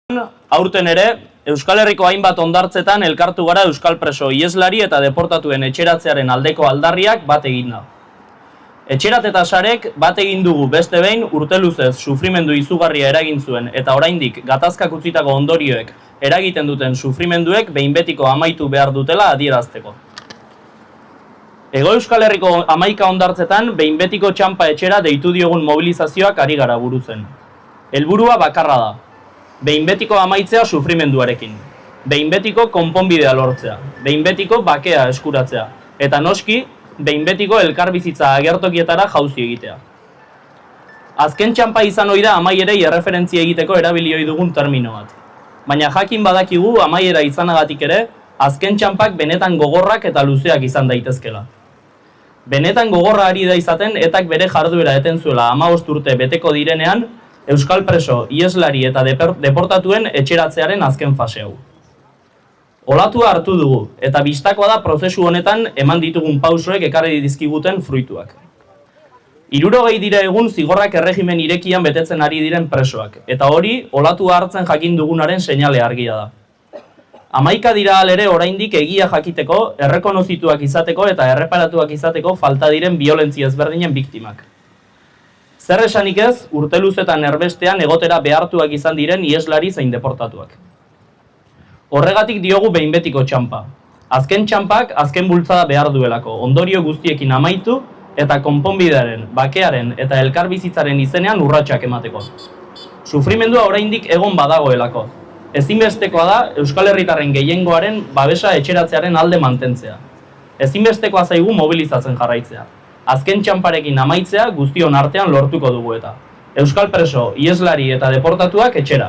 Aurten ere, Euskal Herriko hainbat hondartzetan elkartu gara euskal preso ieslari eta deportatuen etxeratzearen aldeko aldarriak bat egin da. Etxerat eta sarek bat egin dugu beste behin urteluzez sufrimendu izugarria eragin zuen eta oraindik gatazkak utzitako ondorioek eragiten duten sufrimenduek behin betiko amaitu behar dutela adierazteko. Hego Euskal Herriko 11 hondartzetan behin betiko txanpa etxera deitu diogun mobilizazioak ari gara burutzen. Helburua bakarra da. Behin betiko amaitzea sufrimenduarekin, behin betiko konponbidea lortzea, behin betiko bakea eskuratzea, eta noski, behin betiko elkarbizitza agertokietara jauzi egitea. Azken txanpa izan ohi da amaierei erreferentzia egiteko erabili ohi dugun termino bat. Baina jakin badakigu amaiera izanagatik ere, azken txanpak benetan gogorrak eta luzeak izan daitezkela. Benetan gogorra ari da izaten etak bere jarduera eten zuela 15 urte beteko direnean, euskal preso, ieslari eta deportatuen etxeratzearen azken fase hau. Olatua hartu dugu, eta bistakoa da prozesu honetan eman ditugun pausoek ekarri dizkiguten fruituak. 60 dira egun zigorrak erregimen irekian betetzen ari diren presoak, eta hori olatua hartzen jakin dugunaren seinale argia da. 11 dira alere oraindik egia jakiteko, errekonozituak izateko eta erreparatuak izateko falta diren biolentzia ezberdinen biktimak. Zer esanik ez, urteluzetan erbestean egotera behartuak izan diren ieslari zein deportatuak. Horregatik diogu behin betiko txanpa. Azken txanpak azken bultzada behar duelako, ondorio guztiekin amaitu eta konponbidearen, bakearen eta elkarbizitzaren izenean urratsak emateko. Sufrimendua oraindik egon badagoelako. Ezinbestekoa da Euskal Herritarren gehiengoaren babesa etxeratzearen alde mantentzea. Ezinbestekoa zaigu mobilizatzen jarraitzea. Azken txanparekin amaitzea guztion artean lortuko dugu eta. Euskal preso, ieslari eta deportatuak etxera.